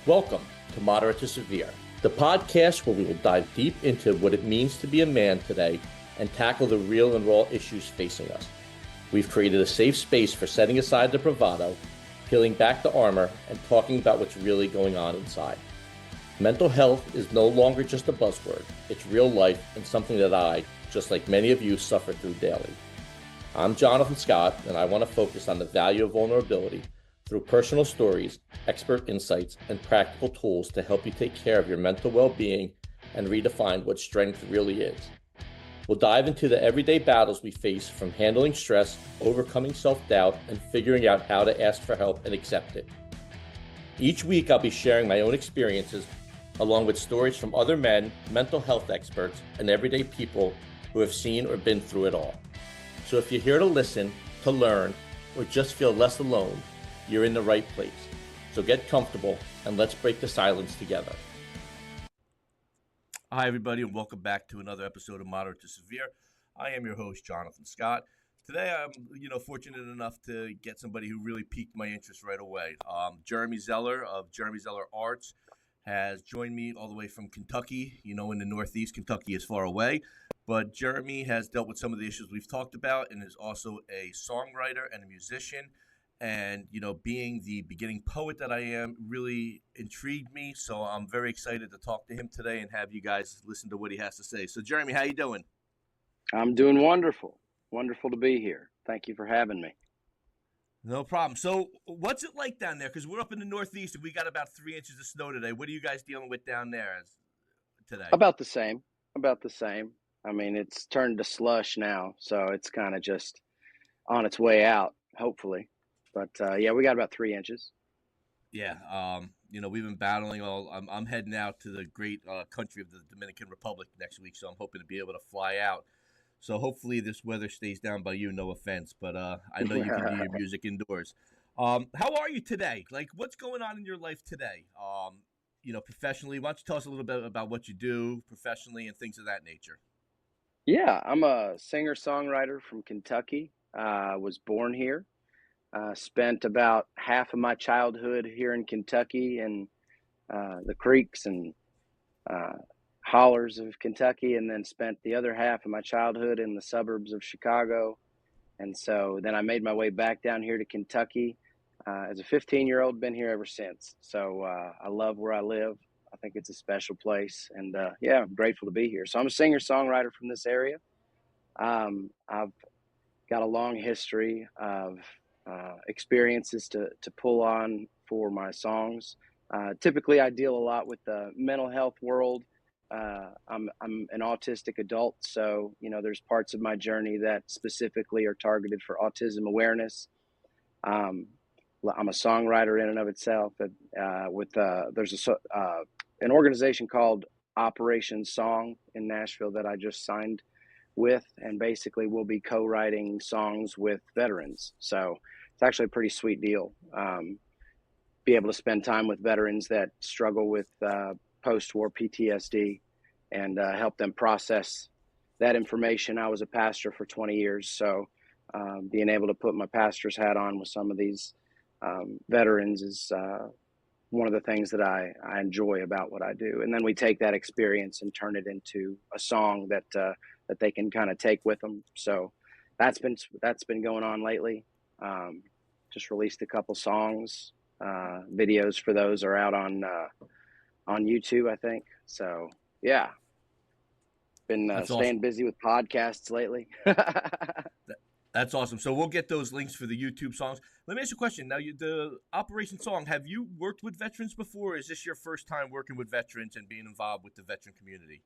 Welcome to Moderate to Severe, the podcast where we will dive deep into what it means to be a man today and tackle the real and raw issues facing us. We've created a safe space for setting aside the bravado, peeling back the armor, and talking about what's really going on inside. Mental health is no longer just a buzzword. It's real life and something that I, just like many of you, suffer through daily. I'm Jonathan Scott, and I want to focus on the value of vulnerability through personal stories, expert insights, and practical tools to help you take care of your mental well-being and redefine what strength really is. We'll dive into the everyday battles we face, from handling stress, overcoming self-doubt, and figuring out how to ask for help and accept it. Each week, I'll be sharing my own experiences along with stories from other men, mental health experts, and everyday people who have seen or been through it all. So if you're here to listen, to learn, or just feel less alone, you're in the right place. So get comfortable and let's break the silence together. Hi, everybody, and welcome back to another episode of Moderate to Severe. I am your host, Jonathan Scott. Today, I'm fortunate enough to get somebody who really piqued my interest right away. Jeremy Zeller of Jeremy Zeller Arts has joined me all the way from Kentucky. In the Northeast, Kentucky is far away. But Jeremy has dealt with some of the issues we've talked about and is also a songwriter and a musician. And, being the beginning poet that I am really intrigued me. So I'm very excited to talk to him today and have you guys listen to what he has to say. So, Jeremy, how you doing? I'm doing wonderful. Wonderful to be here. Thank you for having me. No problem. So what's it like down there? Because we're up in the Northeast and we got about 3 inches of snow today. What are you guys dealing with down there today? About the same. I mean, it's turned to slush now, so it's kind of just on its way out, hopefully. But we got about 3 inches. Yeah, we've been battling I'm heading out to the great country of the Dominican Republic next week, so I'm hoping to be able to fly out. So hopefully this weather stays down by you, no offense, but I know you can do your music indoors. How are you today? Like, what's going on in your life today? Professionally, why don't you tell us a little bit about what you do professionally and things of that nature? Yeah, I'm a singer-songwriter from Kentucky. Was born here. Spent about half of my childhood here in Kentucky and the creeks and hollers of Kentucky, and then spent the other half of my childhood in the suburbs of Chicago. And so then I made my way back down here to Kentucky as a 15-year-old, been here ever since. So I love where I live. I think it's a special place, and I'm grateful to be here. So I'm a singer-songwriter from this area. I've got a long history of experiences to pull on for my songs. Typically, I deal a lot with the mental health world. I'm an autistic adult, so there's parts of my journey that specifically are targeted for autism awareness. I'm a songwriter in and of itself. There's an organization called Operation Song in Nashville that I just signed with, and basically we'll be co-writing songs with veterans. So it's actually a pretty sweet deal. Be able to spend time with veterans that struggle with post-war PTSD and help them process that information. I was a pastor for 20 years, so being able to put my pastor's hat on with some of these veterans is one of the things that I enjoy about what I do. And then we take that experience and turn it into a song that they can kind of take with them. So that's been going on lately. Just released a couple songs. Videos for those are out on YouTube, I think. So yeah, been staying awesome. Busy with podcasts lately. That's awesome. So we'll get those links for the YouTube songs. Let me ask you a question. Now, the Operation Song, have you worked with veterans before? Or is this your first time working with veterans and being involved with the veteran community?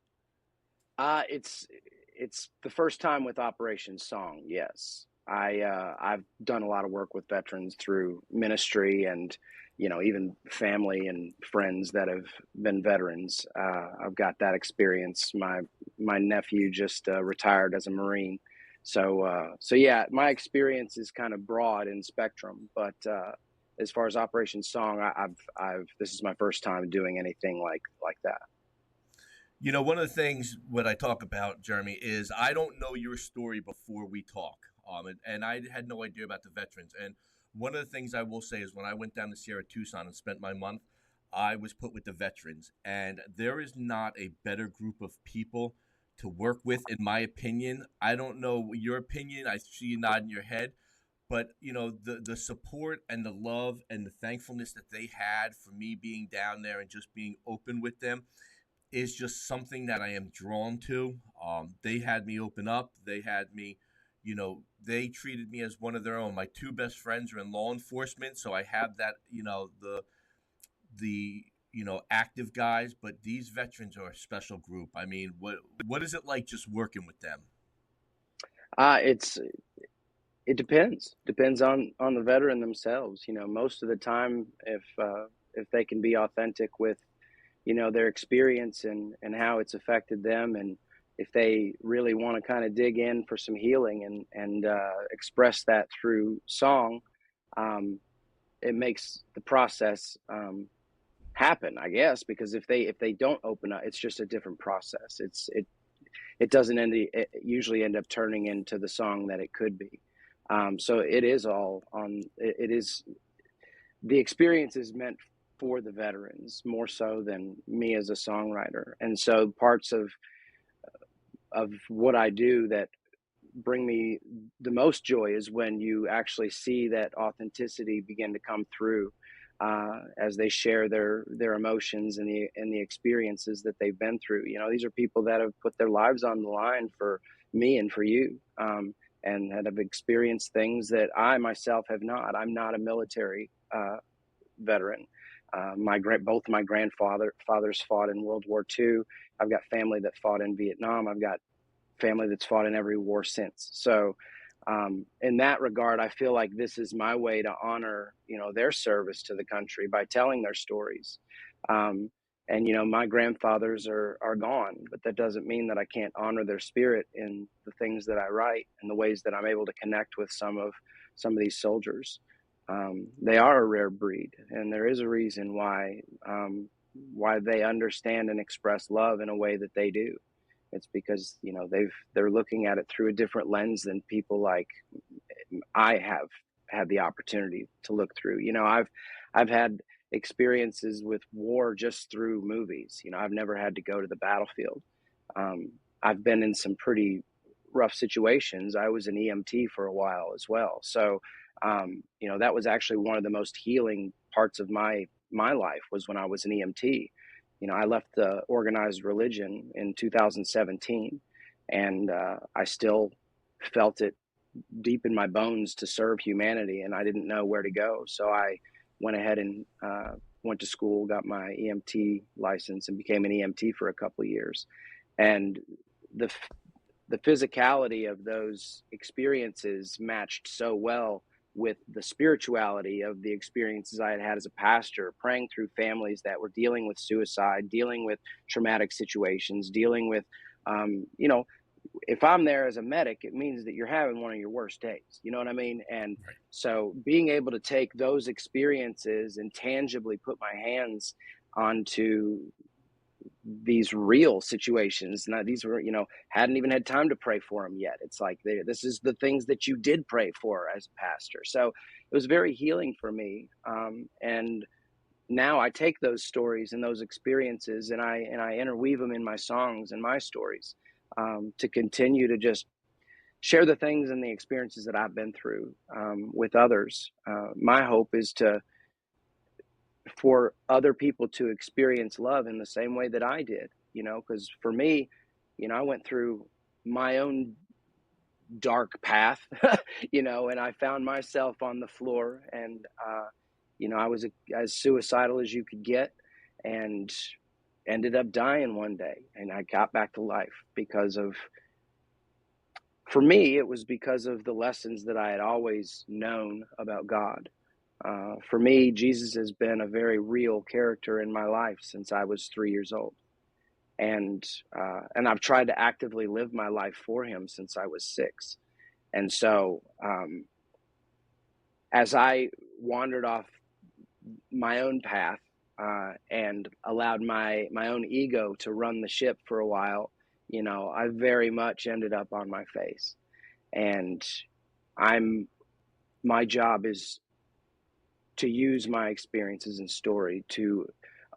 It's the first time with Operation Song. Yes, I've done a lot of work with veterans through ministry and even family and friends that have been veterans. I've got that experience. My nephew just retired as a Marine. So yeah, my experience is kind of broad in spectrum, but as far as Operation Song, this is my first time doing anything like that. One of the things what I talk about, Jeremy, is I don't know your story before we talk, and I had no idea about the veterans. And one of the things I will say is when I went down to Sierra Tucson and spent my month, I was put with the veterans, and there is not a better group of people to work with, in my opinion. I don't know your opinion. I see you nodding your head, but the support and the love and the thankfulness that they had for me being down there and just being open with them is just something that I am drawn to. They had me open up. They had me, they treated me as one of their own. My two best friends are in law enforcement, so I have that, the active guys, but these veterans are a special group. I mean, what is it like just working with them? It's it depends on the veteran themselves. Most of the time, if they can be authentic with their experience and how it's affected them, and if they really want to kind of dig in for some healing and express that through song, um, it makes the process happen, I guess, because if they don't open up, it's just a different process. It doesn't it usually end up turning into the song that it could be. So it is all on. It is the experience is meant for the veterans more so than me as a songwriter, and so parts of what I do that bring me the most joy is when you actually see that authenticity begin to come through as they share their emotions and the experiences that they've been through. These are people that have put their lives on the line for me and for you, and that have experienced things that I myself have not. I'm not a military veteran. Both my fathers fought in World War II. I've got family that fought in Vietnam. I've got family that's fought in every war since. So, in that regard, I feel like this is my way to honor, their service to the country by telling their stories. And my grandfathers are gone, but that doesn't mean that I can't honor their spirit in the things that I write and the ways that I'm able to connect with some of these soldiers. They are a rare breed, and there is a reason why they understand and express love in a way that they do. It's because they're looking at it through a different lens than people like I have had the opportunity to look through. I've had experiences with war just through movies. I've never had to go to the battlefield. I've been in some pretty rough situations. I was an EMT for a while as well. So, that was actually one of the most healing parts of my life was when I was an EMT. I left the organized religion in 2017, and I still felt it deep in my bones to serve humanity, and I didn't know where to go. So I went ahead and went to school, got my EMT license, and became an EMT for a couple of years. And the the physicality of those experiences matched so well with the spirituality of the experiences I had had as a pastor, praying through families that were dealing with suicide, dealing with traumatic situations, dealing with, you know, if I'm there as a medic, it means that you're having one of your worst days. You know what I mean? And Right. so being able to take those experiences and tangibly put my hands onto these real situations. Now, these were, hadn't even had time to pray for them yet. It's like, this is the things that you did pray for as a pastor. So it was very healing for me. And now I take those stories and those experiences and I interweave them in my songs and my stories, to continue to just share the things and the experiences that I've been through, with others. My hope is for other people to experience love in the same way that I did, because for me, I went through my own dark path, and I found myself on the floor, and, I was as suicidal as you could get, and ended up dying one day. And I got back to life for me, it was because of the lessons that I had always known about God. For me, Jesus has been a very real character in my life since I was 3 years old, and I've tried to actively live my life for Him since I was 6. And so, as I wandered off my own path, and allowed my own ego to run the ship for a while, I very much ended up on my face, and I'm my job is to use my experiences and story to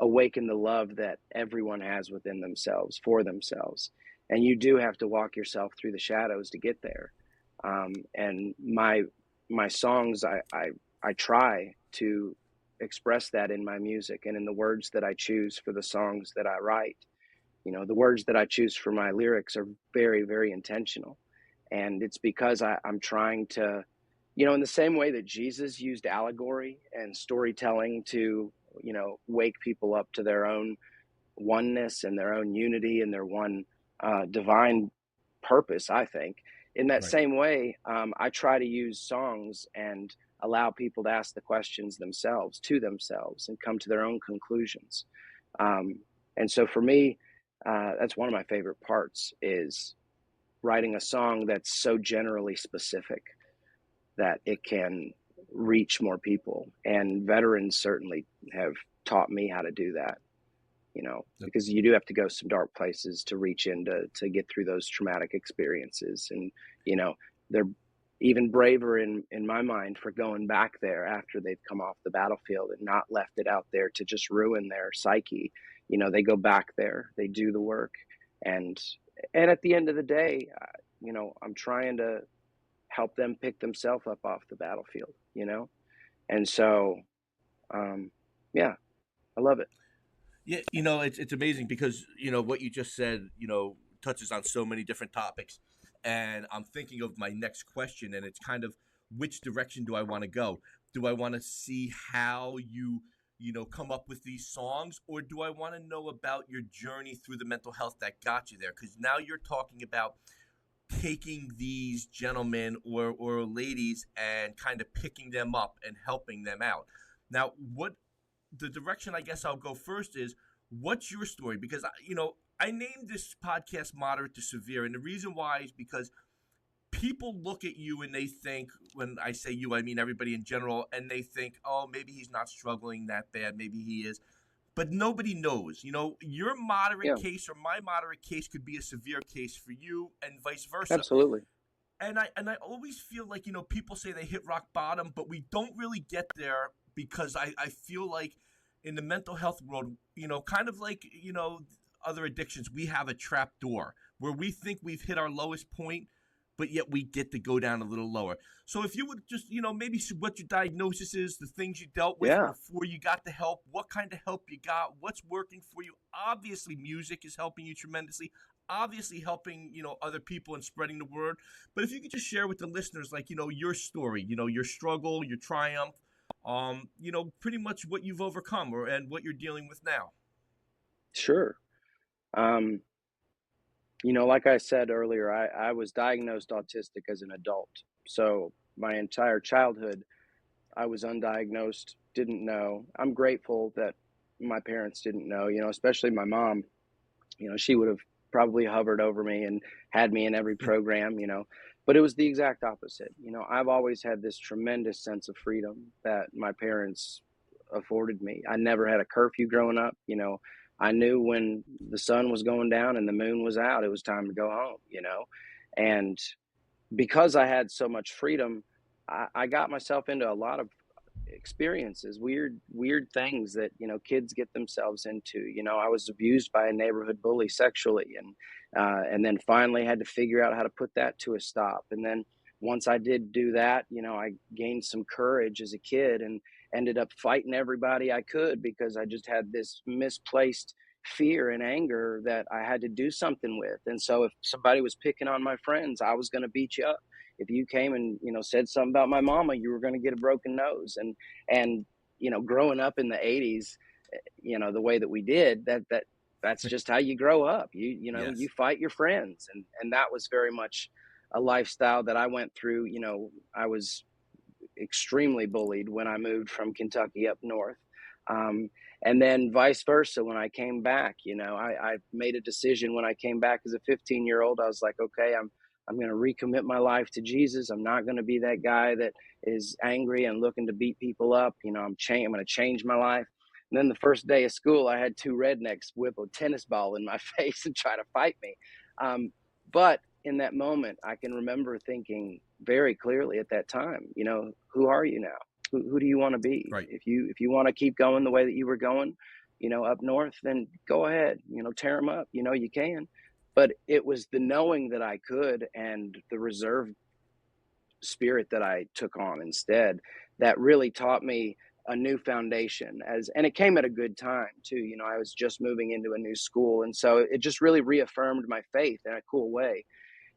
awaken the love that everyone has within themselves for themselves. And you do have to walk yourself through the shadows to get there. And my songs, I try to express that in my music and in the words that I choose for the songs that I write. The words that I choose for my lyrics are very, very intentional. And it's because I'm trying to, in the same way that Jesus used allegory and storytelling to, wake people up to their own oneness and their own unity and their one divine purpose, I think. In that Right. same way, I try to use songs and allow people to ask the questions themselves to themselves and come to their own conclusions. Um, and so for me, that's one of my favorite parts is writing a song that's so generally specific that it can reach more people. And veterans certainly have taught me how to do that, Yep. because you do have to go some dark places to reach into to get through those traumatic experiences. And, they're even braver in my mind for going back there after they've come off the battlefield and not left it out there to just ruin their psyche. They go back there, they do the work. And, and at the end of the day, I'm trying to help them pick themselves up off the battlefield. And so, yeah, I love it. Yeah, it's amazing because what you just said, touches on so many different topics, and I'm thinking of my next question, and it's kind of which direction do I want to go? Do I want to see how you come up with these songs, or do I want to know about your journey through the mental health that got you there? Because now you're talking about taking these gentlemen or ladies and kind of picking them up and helping them out. Now, what the direction I guess I'll go first is what's your story? Because I named this podcast Moderate to Severe, and the reason why is because people look at you and they think, when I say you, I mean everybody in general, and they think, oh, maybe he's not struggling that bad, maybe he is. But nobody knows. Your moderate Yeah, case or my moderate case could be a severe case for you, and vice versa. absolutely. And I always feel like people say they hit rock bottom, but we don't really get there because I feel like in the mental health world, kind of like other addictions, we have a trap door where we think we've hit our lowest point, but yet we get to go down a little lower. So if you would just maybe what your diagnosis is, the things you dealt with Yeah, before you got the help, what kind of help you got, what's working for you. Obviously, music is helping you tremendously, obviously helping other people and spreading the word. But if you could just share with the listeners, like your story, your struggle, your triumph, pretty much what you've overcome and what you're dealing with now. sure. Um, like I said earlier, I was diagnosed autistic as an adult. So my entire childhood, I was undiagnosed, didn't know. I'm grateful that my parents didn't know, especially my mom. She would have probably hovered over me and had me in every program, but it was the exact opposite. I've always had this tremendous sense of freedom that my parents afforded me. I never had a curfew growing up. I knew when the sun was going down and the moon was out, it was time to go home. And because I had so much freedom, I got myself into a lot of experiences, weird things that kids get themselves into. I was abused by a neighborhood bully sexually, and then finally had to figure out how to put that to a stop. And then once I did do that, I gained some courage as a kid and ended up fighting everybody I could because I just had this misplaced fear and anger that I had to do something with. And so if somebody was picking on my friends, I was going to beat you up. If you came and said something about my mama, you were going to get a broken nose. And growing up in the 80s, the way that we did, that's just how you grow up. You Yes. fight your friends, and that was very much a lifestyle that I went through. I was extremely bullied when I moved from Kentucky up north. Um, and then vice versa when I came back. I made a decision when I came back as a 15-year-old. I was like, okay, I'm going to recommit my life to Jesus. I'm not going to be that guy that is angry and looking to beat people up. I'm going to change my life. And then the first day of school, I had two rednecks whip a tennis ball in my face and try to fight me. But in that moment, I can remember thinking very clearly at that time, who are you now? Who do you want to be? Right. If you want to keep going the way that you were going, up north, then go ahead, tear them up, you can. But it was the knowing that I could and the reserve spirit that I took on instead that really taught me a new foundation, and it came at a good time too. I was just moving into a new school, and so it just really reaffirmed my faith in a cool way.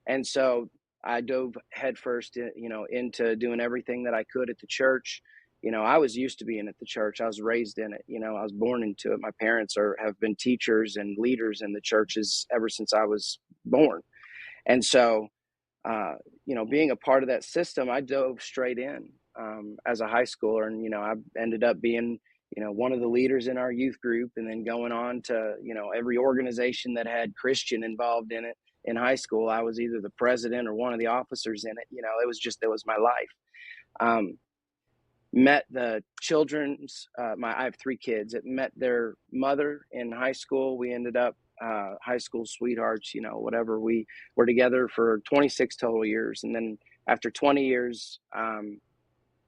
And so I dove headfirst, into doing everything that I could at the church. I was used to being at the church. I was raised in it. I was born into it. My parents have been teachers and leaders in the churches ever since I was born. And so, being a part of that system, I dove straight in as a high schooler, and I ended up being one of the leaders in our youth group, and then going on to every organization that had Christian involved in it. In high school, I was either the president or one of the officers in it. It was my life. Met the children's I have three kids. It met their mother in high school. We ended up high school sweethearts, whatever. We were together for 26 total years, and then after 20 years,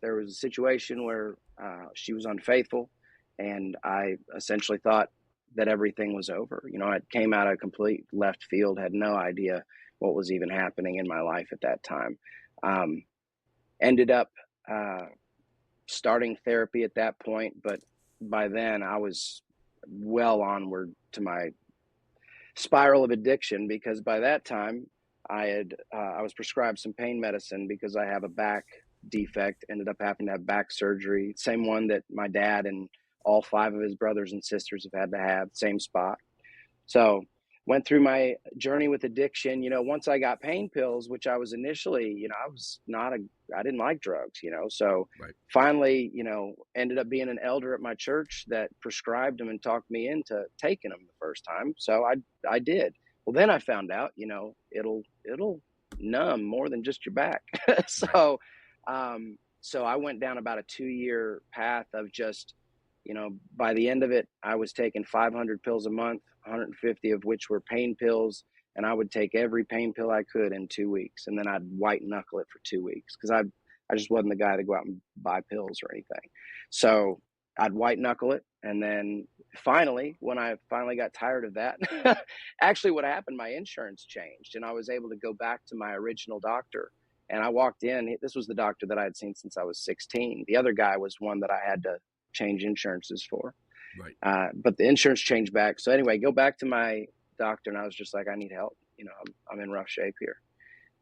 there was a situation where she was unfaithful, and I essentially thought that everything was over. It came out of complete left field, had no idea what was even happening in my life at that time. Ended up starting therapy at that point, but by then I was well onward to my spiral of addiction, because by that time I was prescribed some pain medicine because I have a back defect. Ended up having to have back surgery, same one that my dad and all five of his brothers and sisters have had to have, same spot. So went through my journey with addiction. Once I got pain pills, which I was initially, I didn't like drugs, so Right. finally, ended up being an elder at my church that prescribed them and talked me into taking them the first time. So I did. Well, then I found out, it'll numb more than just your back. So, so I went down about a 2-year path of just, by the end of it, I was taking 500 pills a month, 150 of which were pain pills. And I would take every pain pill I could in 2 weeks. And then I'd white knuckle it for 2 weeks, because I just wasn't the guy to go out and buy pills or anything. So I'd white knuckle it. And then finally, when I finally got tired of that, actually what happened, my insurance changed and I was able to go back to my original doctor. And I walked in, this was the doctor that I had seen since I was 16. The other guy was one that I had to change insurances for. Right. But the insurance changed back. So anyway, go back to my doctor, and I was just like, I need help. I'm in rough shape here.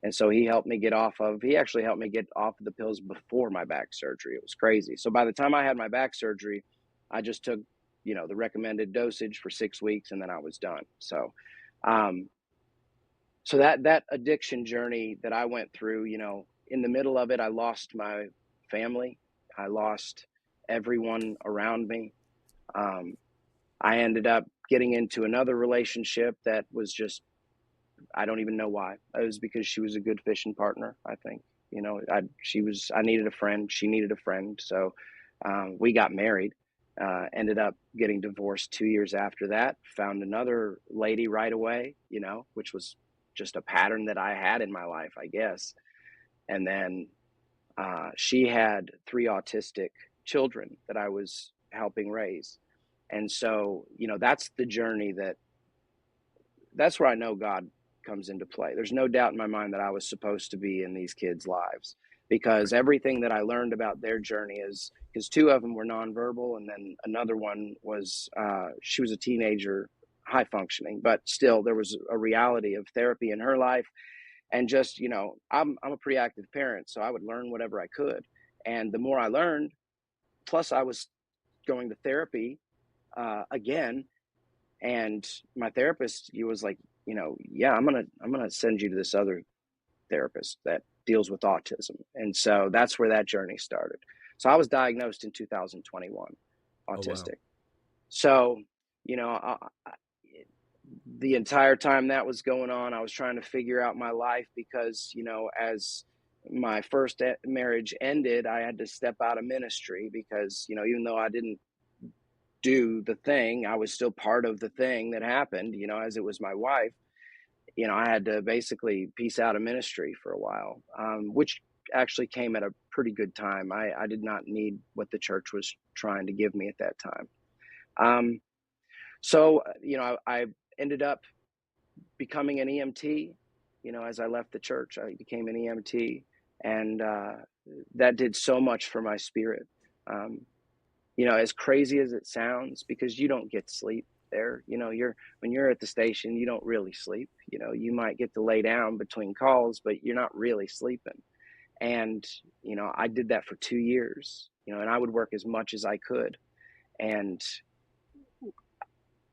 And so he actually helped me get off of the pills before my back surgery. It was crazy. So by the time I had my back surgery, I just took, the recommended dosage for 6 weeks, and then I was done. So, so that addiction journey that I went through, in the middle of it, I lost my family. I lost everyone around me. I ended up getting into another relationship that was just, I don't even know why. It was because she was a good fishing partner, I think. I needed a friend. She needed a friend. So we got married, ended up getting divorced 2 years after that, found another lady right away, which was just a pattern that I had in my life, I guess. And then she had 3 autistic children that I was helping raise. And so, that's the journey that's where I know God comes into play. There's no doubt in my mind that I was supposed to be in these kids' lives, because everything that I learned about their journey is, because 2 of them were nonverbal, and then another one was, she was a teenager, high functioning, but still there was a reality of therapy in her life. And just, I'm a pretty active parent, so I would learn whatever I could. And the more I learned, plus I was going to therapy again, and my therapist, he was like, yeah, I'm gonna send you to this other therapist that deals with autism. And so that's where that journey started. So I was diagnosed in 2021 Oh, wow. autistic. So, the entire time that was going on, I was trying to figure out my life, because as my first marriage ended, I had to step out of ministry, because even though I didn't do the thing, I was still part of the thing that happened, as it was my wife. I had to basically peace out of ministry for a while, which actually came at a pretty good time. I did not need what the church was trying to give me at that time. So, I ended up becoming an EMT. As I left the church, I became an EMT, and that did so much for my spirit. Um, as crazy as it sounds, because you don't get sleep there. When you're at the station, you don't really sleep. You might get to lay down between calls, but you're not really sleeping. And I did that for 2 years. And I would work as much as I could. And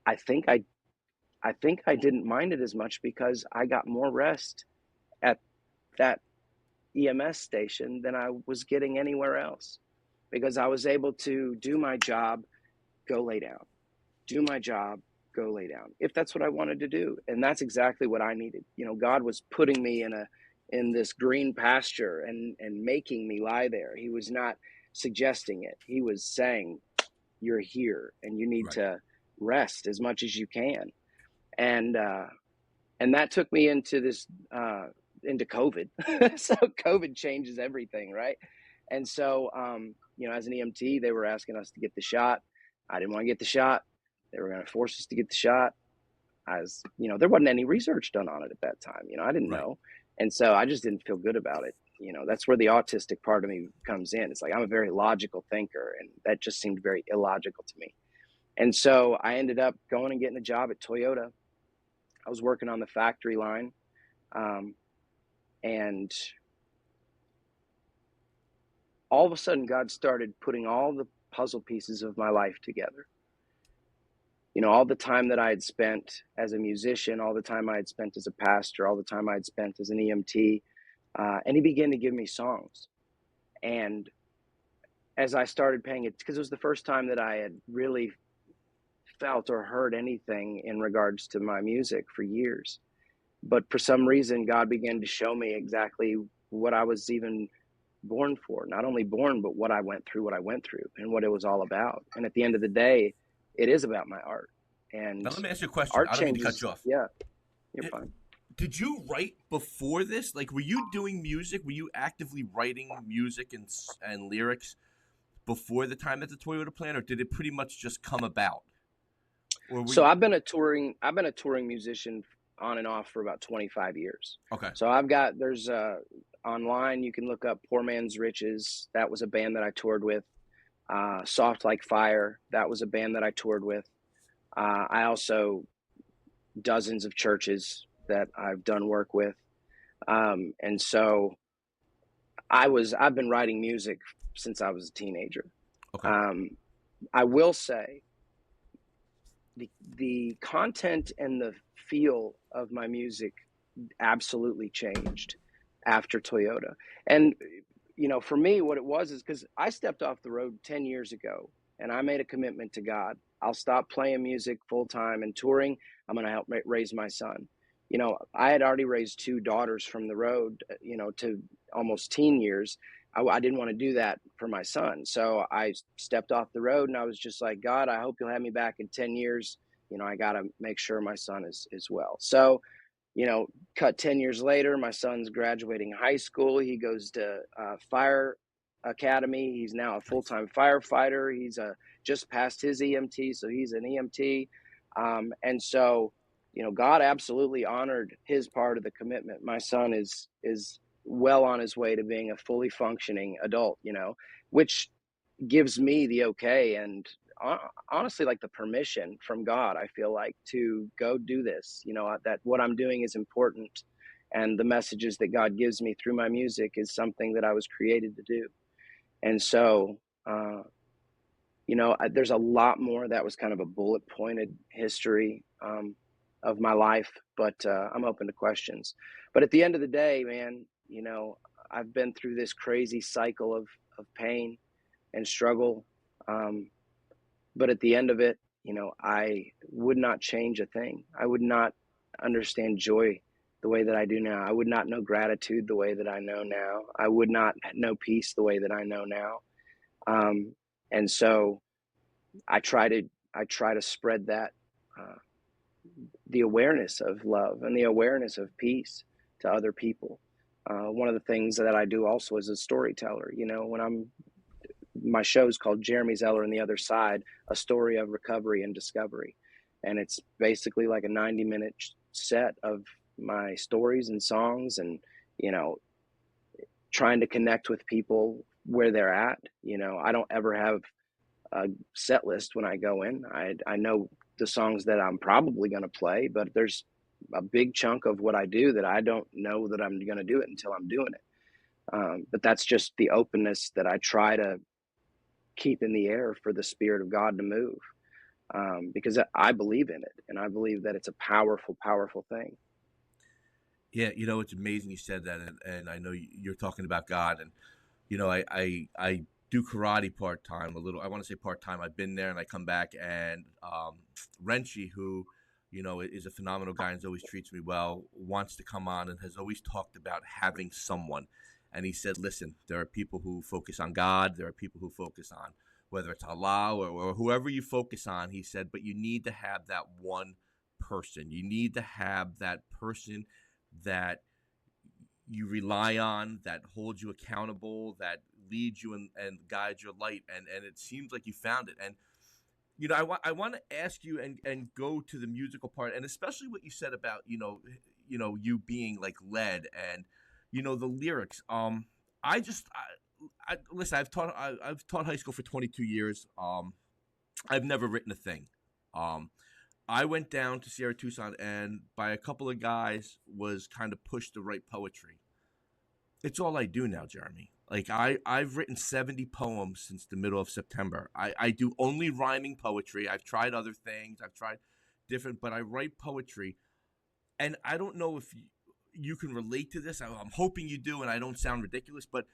I think I didn't mind it as much because I got more rest at that EMS station than I was getting anywhere else, because I was able to do my job, go lay down, do my job, go lay down, if that's what I wanted to do. And that's exactly what I needed. God was putting me in this green pasture and making me lie there. He was not suggesting it. He was saying, you're here and you need Right. to rest as much as you can. And that took me into into COVID. So COVID changes everything, right? And so, as an EMT, they were asking us to get the shot. I didn't want to get the shot. They were going to force us to get the shot. There wasn't any research done on it at that time. I didn't Right. know. And so I just didn't feel good about it. That's where the autistic part of me comes in. It's like, I'm a very logical thinker, and that just seemed very illogical to me. And so I ended up going and getting a job at Toyota. I was working on the factory line. And all of a sudden, God started putting all the puzzle pieces of my life together. All the time that I had spent as a musician, all the time I had spent as a pastor, all the time I had spent as an EMT, and he began to give me songs. And as I started paying it, because it was the first time that I had really felt or heard anything in regards to my music for years. But for some reason, God began to show me exactly what I was even born for. Not only born, but what I went through, and what it was all about. And at the end of the day, it is about my art. Now And let me ask you a question. art I don't mean to cut changes. you off. Yeah, you're fine. Did you write before this? Like, were you doing music? Were you actively writing music and lyrics before the time at the Toyota plant, or did it pretty much just come about? Or were So you, I've been a touring musician on and off for about 25 years. okay? So there's online, you can look up Poor Man's Riches. That was a band that I toured with. Soft Like Fire. That was a band that I toured with. I also, dozens of churches that I've done work with. And so I've been writing music since I was a teenager. Okay. I will say the content and the feel of my music absolutely changed after Toyota. And for me, what it was is because I stepped off the road 10 years ago, and I made a commitment to God. I'll stop playing music full time and touring. I'm going to help raise my son. I had already raised two daughters from the road, to almost teen years. I didn't want to do that for my son. So I stepped off the road, and I was just like, God, I hope you'll have me back in 10 years. I got to make sure my son is well. So, cut 10 years later, my son's graduating high school. He goes to fire academy. He's now a full-time firefighter. He's just passed his EMT, so he's an EMT. And so, God absolutely honored his part of the commitment. My son is well on his way to being a fully functioning adult, which gives me the okay and honestly, like, the permission from God, I feel like, to go do this, that what I'm doing is important, and the messages that God gives me through my music is something that I was created to do. And so, there's a lot more. That was kind of a bullet pointed history of my life, but I'm open to questions. But at the end of the day, man, I've been through this crazy cycle of pain and struggle. But at the end of it, I would not change a thing. I would not understand joy the way that I do now. I would not know gratitude the way that I know now. I would not know peace the way that I know now. And so I try to spread that, the awareness of love and the awareness of peace to other people. One of the things that I do also as a storyteller, when my show is called Jeremy Zeller and the Other Side, a story of recovery and discovery. and it's basically like a 90-minute set of my stories and songs, and you know, trying to connect with people where they're at. You know, I don't ever have a set list when I go in. I know the songs that I'm probably going to play, but there's a big chunk of what I do that I don't know that I'm going to do it until I'm doing it. But that's just the openness that I try to keep in the air for the Spirit of God to move, because I believe in it, and I believe that it's a powerful, powerful thing. Yeah, you know, it's amazing you said that, and I know you're talking about God, and you know, I do karate part time a little. I want to say part time. I've been there and I come back, and Renchi, who you know is a phenomenal guy and always treats me well, wants to come on and has always talked about having someone. And he said, listen, there are people who focus on God. There are people who focus on whether it's Allah or whoever you focus on. He said, but you need to have that one person. You need to have that person that you rely on, that holds you accountable, that leads you and guides your light. And it seems like you found it. And you know, I want to ask you and go to the musical part, and especially what you said about you being like led and you know the lyrics. Listen. I've taught high school for 22 years. I've never written a thing. Um, I went down to Sierra Tucson and by a couple of guys was kind of pushed to write poetry. It's all I do now, Jeremy. Like I've written 70 poems since the middle of September. I do only rhyming poetry. I've tried other things. I've tried different, but I write poetry. And I don't know if you can relate to this. I'm hoping you do, and I don't sound ridiculous, but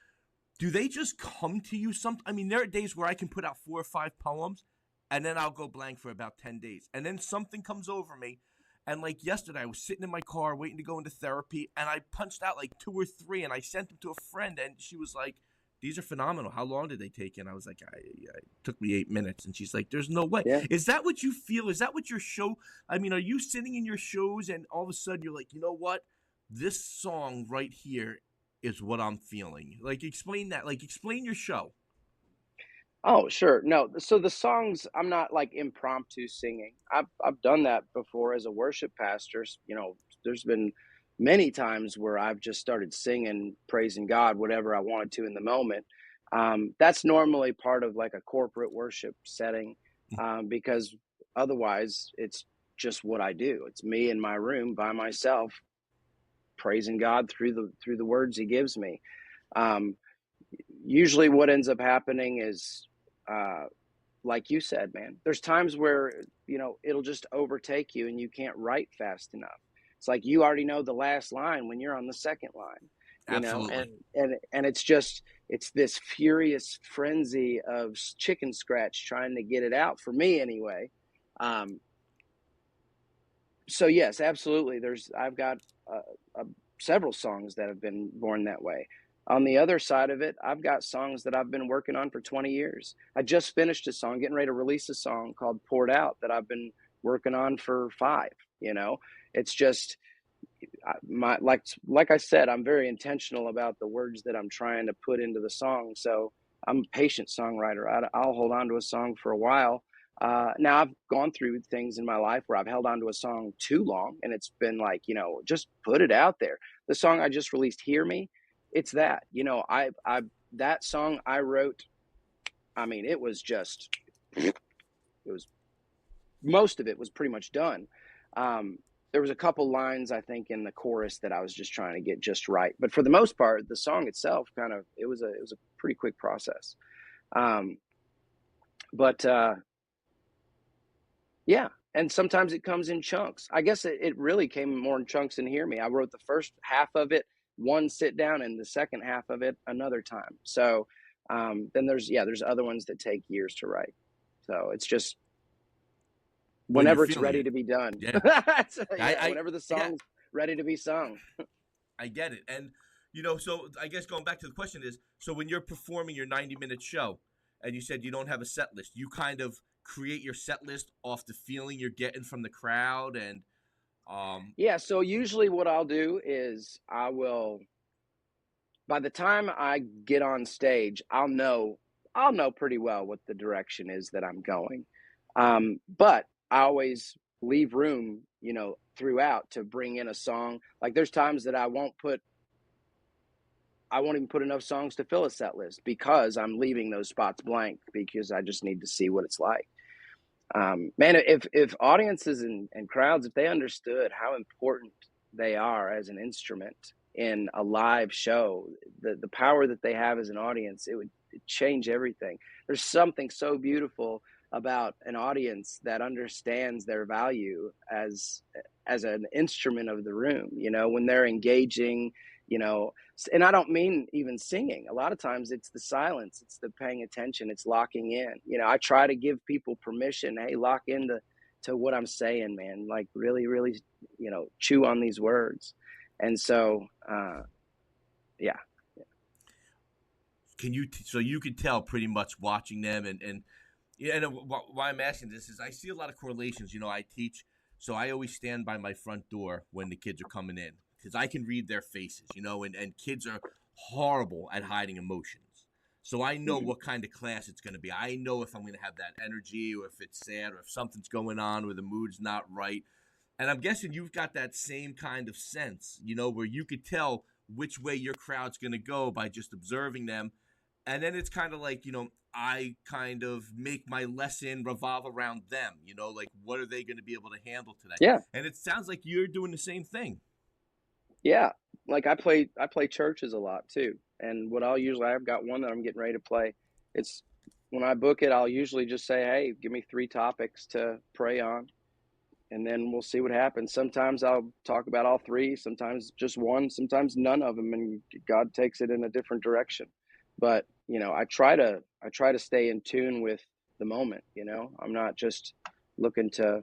do they just come to you? I mean, there are days where I can put out 4 or 5 poems, and then I'll go blank for about 10 days. And then something comes over me. And like yesterday, I was sitting in my car waiting to go into therapy, and I punched out like 2 or 3, and I sent them to a friend, and she was like, these are phenomenal. How long did they take? And I was like, it took me 8 minutes. And she's like, there's no way. Yeah. Is that what you feel? Is that what your show? I mean, are you sitting in your shows and all of a sudden you're like, you know what? This song right here is what I'm feeling. Like, explain that. Like, explain your show. Oh, sure. No, so the songs, I'm not like impromptu singing. I've done that before as a worship pastor. You know, there's been many times where I've just started singing, praising God, whatever I wanted to in the moment. That's normally part of like a corporate worship setting, because otherwise it's just what I do. It's me in my room by myself, praising God through the words He gives me. Um, Usually, what ends up happening is, uh, like you said, man, there's times where, you know, it'll just overtake you and you can't write fast enough. It's like you already know the last line when you're on the second line, you know, Absolutely. and it's this furious frenzy of chicken scratch trying to get it out for me anyway. Um, so yes, absolutely. I've got uh, several songs that have been born that way. On the other side of it, I've got songs that I've been working on for 20 years. I just finished a song, getting ready to release a song called Poured Out that I've been working on for 5, you know. It's just my like I said, I'm very intentional about the words that I'm trying to put into the song. So I'm a patient songwriter. I'll hold on to a song for a while. Now I've gone through things in my life where I've held on to a song too long, and it's been like, you know, just put it out there. The song I just released, "Hear Me," it's that. You know, I that song I wrote. I mean, it was just, it was, most of it was pretty much done. There was a couple lines I think in the chorus that I was just trying to get just right, but for the most part, the song itself kind of, it was a pretty quick process. Um, but Yeah, and sometimes it comes in chunks. I guess it really came more in chunks than "Hear Me." I wrote the first half of it one sit down, and the second half of it another time. So then there's other ones that take years to write. So it's just When you're whenever it's feeling ready it. to be done. Yeah. Yeah, whenever the Yeah, song's ready to be sung. I get it. And, you know, so I guess going back to the question is, so when you're performing your 90-minute show and you said you don't have a set list, you kind of create your set list off the feeling you're getting from the crowd and, Yeah, so usually what I'll do is by the time I get on stage, I'll know pretty well what the direction is that I'm going. But I always leave room, throughout to bring in a song. Like there's times that I won't even put enough songs to fill a set list because I'm leaving those spots blank because I just need to see what it's like. Man, if audiences and crowds, if they understood how important they are as an instrument in a live show, the power that they have as an audience, it would change everything. There's something so beautiful about an audience that understands their value as an instrument of the room, when they're engaging, and I don't mean even singing. A lot of times it's the silence, it's the paying attention, it's locking in. I try to give people permission. Hey, lock into what I'm saying, man. Like really, really, chew on these words. And so, yeah. So you could tell pretty much watching them and why I'm asking this is I see a lot of correlations. I teach, so I always stand by my front door when the kids are coming in because I can read their faces, and kids are horrible at hiding emotions. So I know what kind of class it's going to be. I know if I'm going to have that energy or if it's sad or if something's going on or the mood's not right. And I'm guessing you've got that same kind of sense, where you could tell which way your crowd's going to go by just observing them. And then it's kind of like, I kind of make my lesson revolve around them, like what are they going to be able to handle today? Yeah. And it sounds like you're doing the same thing. Yeah. Like I play churches a lot too. And I've got one that I'm getting ready to play. It's when I book it, I'll usually just say, hey, give me 3 topics to pray on. And then we'll see what happens. Sometimes I'll talk about all 3, sometimes just one, sometimes none of them. And God takes it in a different direction. But, I try to stay in tune with the moment. I'm not just looking to,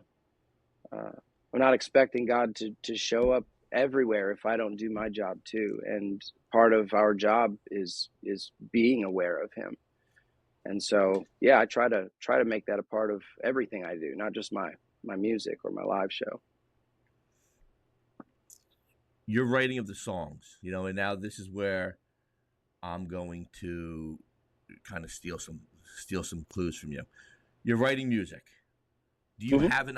I'm not expecting God to show up everywhere if I don't do my job too. And part of our job is being aware of him. And so, yeah, I try to make that a part of everything I do, not just my music or my live show. Your writing of the songs, and now this is where I'm going to kind of steal some clues from you. You're writing music. Do you have an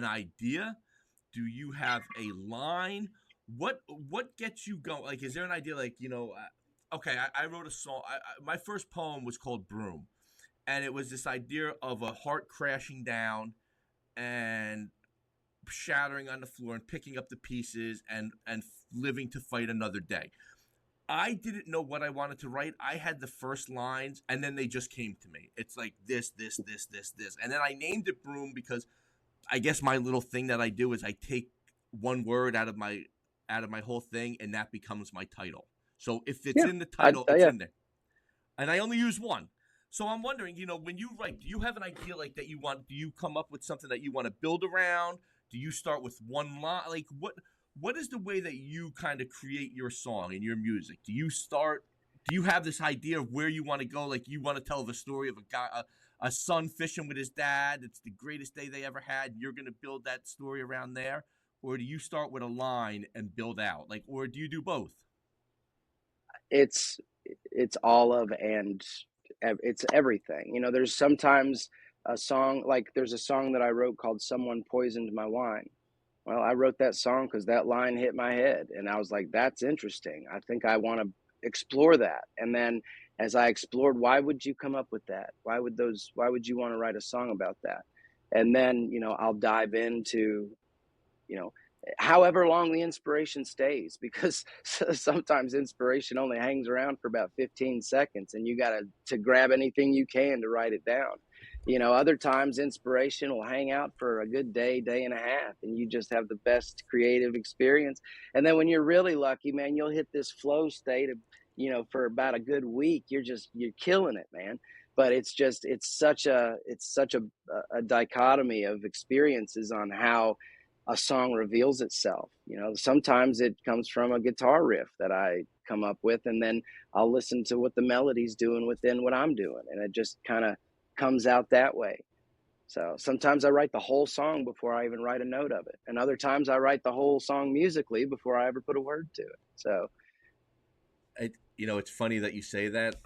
idea? Do you have a line? What gets you going? Like, is there an idea? Like, okay, I wrote a song. My first poem was called Broom, and it was this idea of a heart crashing down and shattering on the floor and picking up the pieces and living to fight another day. I didn't know what I wanted to write. I had the first lines and then they just came to me. It's like this. And then I named it Broom because I guess my little thing that I do is I take one word out of my whole thing and that becomes my title. So if it's in the title, it's in there. And I only use one. So I'm wondering, when you write, do you have an idea like that do you come up with something that you want to build around? Do you start with one line? Like what is the way that you kind of create your song and your music? Do you have this idea of where you want to go? Like you want to tell the story of a guy, a son fishing with his dad. It's the greatest day they ever had. And you're going to build that story around there. Or do you start with a line and build out? Or do you do both? It's all of, and it's everything. There's sometimes there's a song that I wrote called Someone Poisoned My Wine. Well, I wrote that song because that line hit my head and I was like, that's interesting. I think I want to explore that. And then as I explored, why would you come up with that? Why would you want to write a song about that? And then, I'll dive into, however long the inspiration stays, because sometimes inspiration only hangs around for about 15 seconds and you got to grab anything you can to write it down. Other times inspiration will hang out for a good day and a half, and you just have the best creative experience. And then when you're really lucky, man, you'll hit this flow state of, for about a good week. You're killing it, man. But it's such a dichotomy of experiences on how a song reveals itself. Sometimes it comes from a guitar riff that I come up with, and then I'll listen to what the melody's doing within what I'm doing, and it just kind of comes out that way. So sometimes I write the whole song before I even write a note of it, and other times I write the whole song musically before I ever put a word to it. So it's funny that you say that.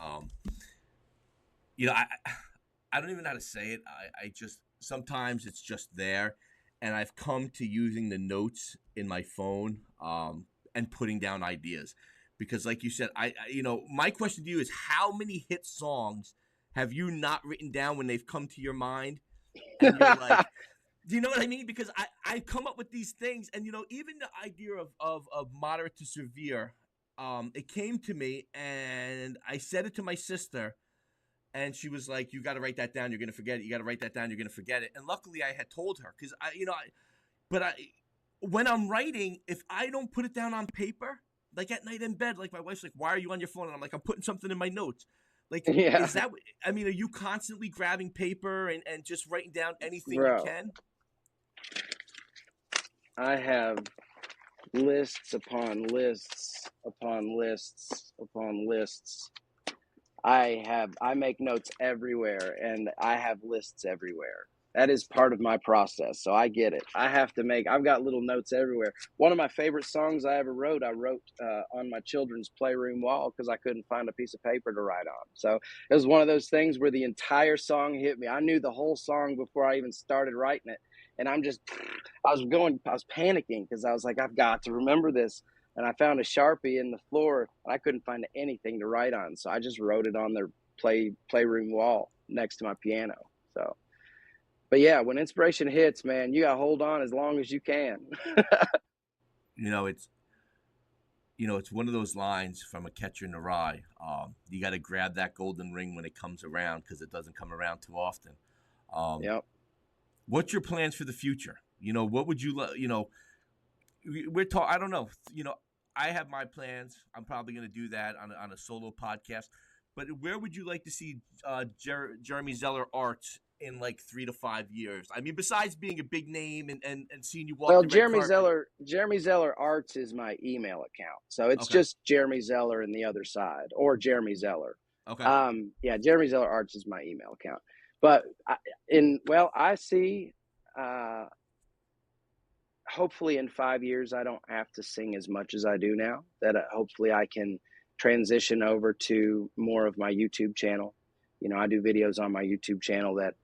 I don't even know how to say it. I just sometimes it's just there, and I've come to using the notes in my phone and putting down ideas because, like you said, my question to you is how many hit songs have you not written down when they've come to your mind, and you're like, do you know what I mean? Because I come up with these things, and even the idea of moderate to severe, it came to me, and I said it to my sister. And she was like, "You got to write that down. You're gonna forget it. You got to write that down. You're gonna forget it." And luckily, I had told her because when I'm writing, if I don't put it down on paper, like at night in bed, like my wife's like, "Why are you on your phone?" And I'm like, "I'm putting something in my notes." Like, Yeah, is that? I mean, are you constantly grabbing paper and just writing down anything you bro. can? I have lists upon lists upon lists upon lists. I make notes everywhere, and I have lists everywhere. That is part of my process, so I get it. I've got little notes everywhere. One of my favorite songs I ever wrote, I wrote on my children's playroom wall because I couldn't find a piece of paper to write on. So it was one of those things where the entire song hit me. I knew the whole song before I even started writing it. And I was panicking because I was like, I've got to remember this. And I found a Sharpie in the floor. I couldn't find anything to write on, so I just wrote it on their playroom wall next to my piano. So, but yeah, when inspiration hits, man, you got to hold on as long as you can. You know, it's it's one of those lines from A Catcher in the Rye. You got to grab that golden ring when it comes around because it doesn't come around too often. Um, Yep. what's your plans for the future? What would you we're talking. I don't know. I have my plans. I'm probably going to do that on a solo podcast. But where would you like to see Jeremy Zeller art in like 3 to 5 years? I mean, besides being a big name and seeing you walk Well, the red carpet. Jeremy Zeller Arts is my email account, so it's Okay. just Jeremy Zeller and the other side, or Jeremy Zeller. Okay. Yeah, Jeremy Zeller Arts is my email account. But I see. Uh, Hopefully in 5 years I don't have to sing as much as I do now, that hopefully I can transition over to more of my YouTube channel. I do videos on my YouTube channel that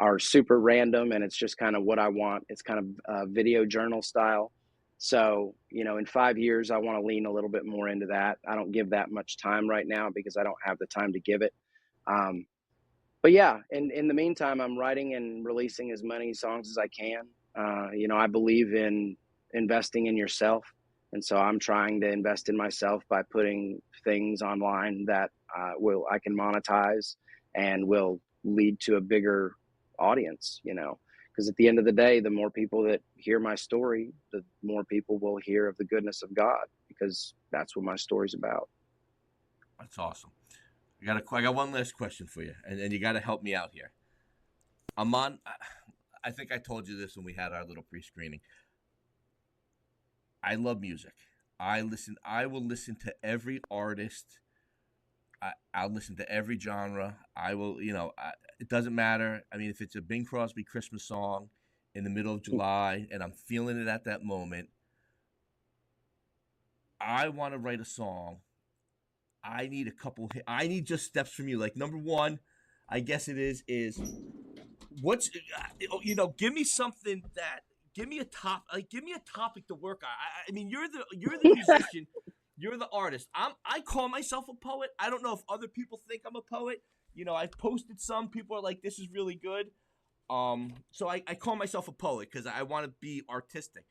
are super random, and it's just kind of what I want. It's kind of video journal style. So in 5 years I want to lean a little bit more into that. I don't give that much time right now because I don't have the time to give it. um, but yeah, in the meantime, I'm writing and releasing as many songs as I can. I believe in investing in yourself, and so I'm trying to invest in myself by putting things online that I can monetize and will lead to a bigger audience. Because at the end of the day, the more people that hear my story, the more people will hear of the goodness of God, because that's what my story's about. That's awesome. I got one last question for you, and you got to help me out here. I'm on. I think I told you this when we had our little pre-screening. I love music. I will listen to every artist. I'll listen to every genre. I will. It doesn't matter. I mean, if it's a Bing Crosby Christmas song in the middle of July and I'm feeling it at that moment, I want to write a song. I need just steps from you. Like number one, I guess it is what's give me something that give me a topic to work on. I mean, you're the musician, you're the artist. I call myself a poet. I don't know if other people think I'm a poet. I've posted some people are like, this is really good. So I call myself a poet because I want to be artistic.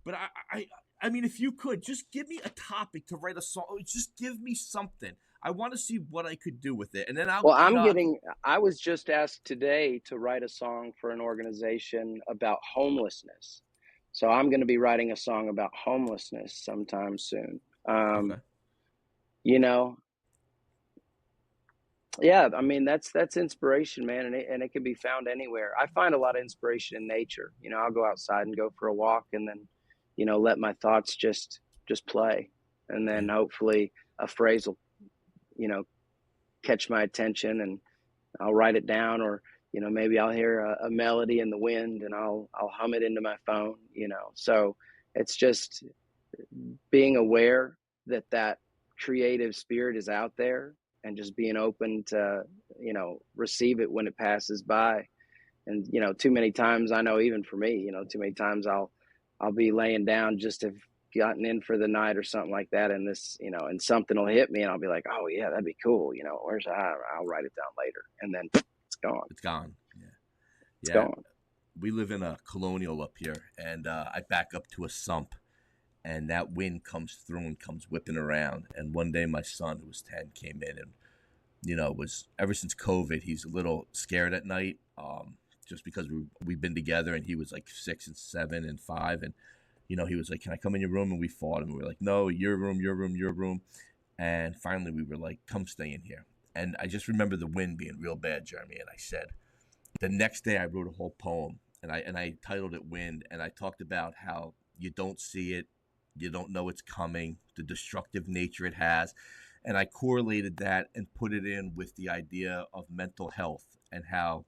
But I mean, if you could just give me a topic to write a song, just give me something. I want to see what I could do with it, and then Well, I was just asked today to write a song for an organization about homelessness. So I'm going to be writing a song about homelessness sometime soon. Okay. You know, yeah, I mean, that's inspiration, man. And it can be found anywhere. I find a lot of inspiration in nature. I'll go outside and go for a walk, and then, let my thoughts just play. And then Yeah. hopefully a phrase will, you know, catch my attention, and I'll write it down, or maybe I'll hear a melody in the wind, and I'll hum it into my phone. So it's just being aware that creative spirit is out there, and just being open to, receive it when it passes by. And, too many times, I know even for me, too many times I'll be laying down, just have gotten in for the night or something like that. And and something will hit me and I'll be like, oh yeah, that'd be cool. I'll write it down later. And then it's gone. It's gone. Yeah. It's Yeah. gone. We live in a colonial up here, and I back up to a sump, and that wind comes through and comes whipping around. And one day my son, who was 10, came in and, was ever since COVID, he's a little scared at night, just because we've been together, and he was like 6 and 7 and 5. And, he was like, can I come in your room? And we fought, and we were like, no, your room, your room, your room. And finally we were like, come stay in here. And I just remember the wind being real bad, Jeremy. And I said, the next day I wrote a whole poem, and I titled it Wind, and I talked about how you don't see it, you don't know it's coming, the destructive nature it has. And I correlated that and put it in with the idea of mental health and how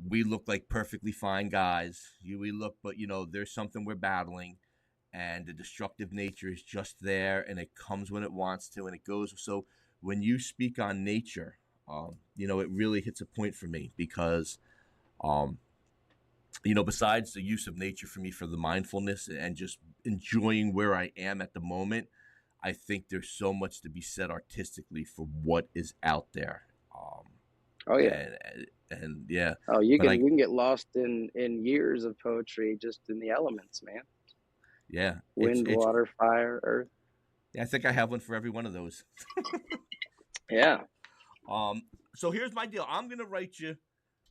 we look like perfectly fine guys. We look, but there's something we're battling, and the destructive nature is just there, and it comes when it wants to, and it goes. So when you speak on nature, it really hits a point for me because, besides the use of nature for me for the mindfulness and just enjoying where I am at the moment, I think there's so much to be said artistically for what is out there. Oh yeah. And yeah. Oh, you can get lost in years of poetry just in the elements, man. Yeah. Wind, water, fire, earth. Yeah, I think I have one for every one of those. Yeah. So here's my deal. I'm gonna write you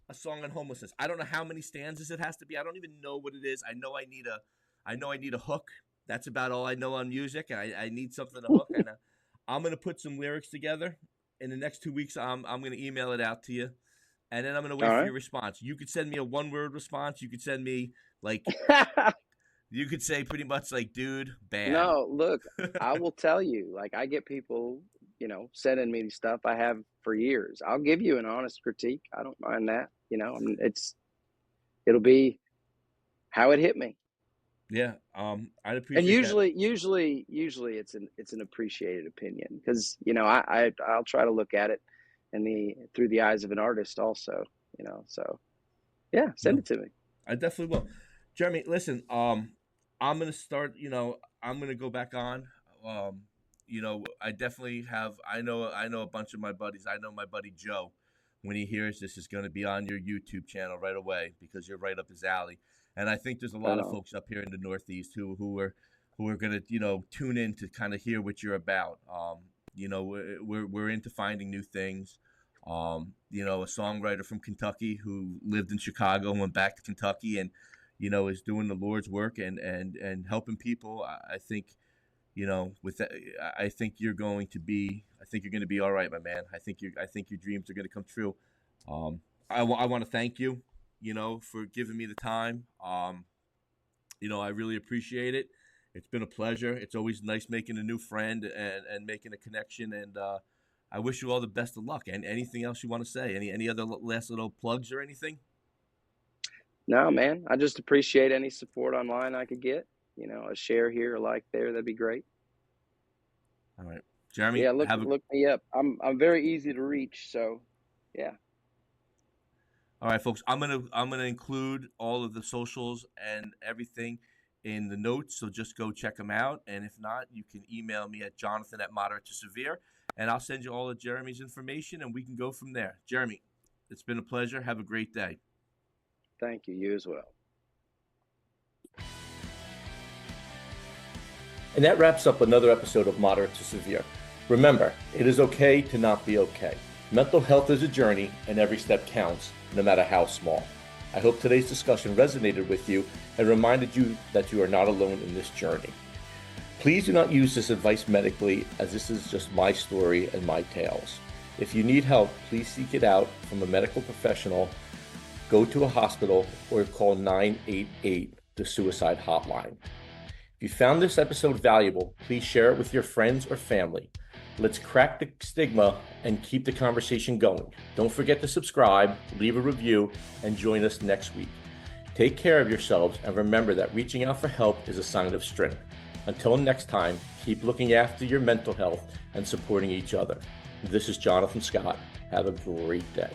a song on homelessness. I don't know how many stanzas it has to be. I don't even know what it is. I know I need a hook. That's about all I know on music. I need something to hook. And I'm gonna put some lyrics together. In the next 2 weeks, I'm gonna email it out to you, and then I'm gonna wait for your response. You could send me a 1-word response. You could send me like you could say pretty much like, dude, bad. No, look, I will tell you, like, I get people, sending me stuff I have for years. I'll give you an honest critique. I don't mind that. It'll be how it hit me. Yeah, I'd appreciate. And usually it's an appreciated opinion because I'll try to look at it through the eyes of an artist also. So yeah, send it to me. I definitely will, Jeremy. Listen, I'm gonna start. I'm gonna go back on. I definitely have. I know a bunch of my buddies. I know my buddy Joe. When he hears this, is going to be on your YouTube channel right away because you're right up his alley. And I think there's a lot of folks up here in the Northeast who are going to tune in to kind of hear what you're about. We're into finding new things. A songwriter from Kentucky who lived in Chicago and went back to Kentucky and is doing the Lord's work and helping people. I think with that, I think you're going to be all right, my man. I think your dreams are going to come true. I want to thank you. For giving me the time. I really appreciate it. It's been a pleasure. It's always nice making a new friend and making a connection. And I wish you all the best of luck. And anything else you want to say? Any other last little plugs or anything? No, man. I just appreciate any support online I could get. A share here, a like there. That'd be great. All right, Jeremy. Yeah, look me up. I'm very easy to reach. So, yeah. All right, folks, I'm gonna include all of the socials and everything in the notes, so just go check them out. And if not, you can email me at jonathan@moderate-to-severe, and I'll send you all of Jeremy's information, and we can go from there. Jeremy, it's been a pleasure. Have a great day. Thank you. You as well. And that wraps up another episode of Moderate to Severe. Remember, it is okay to not be okay. Mental health is a journey, and every step counts, no matter how small. I hope today's discussion resonated with you and reminded you that you are not alone in this journey. Please do not use this advice medically, as this is just my story and my tales. If you need help, please seek it out from a medical professional, go to a hospital, or call 988, the suicide hotline. If you found this episode valuable, please share it with your friends or family. Let's crack the stigma and keep the conversation going. Don't forget to subscribe, leave a review, and join us next week. Take care of yourselves and remember that reaching out for help is a sign of strength. Until next time, keep looking after your mental health and supporting each other. This is Jonathan Scott. Have a great day.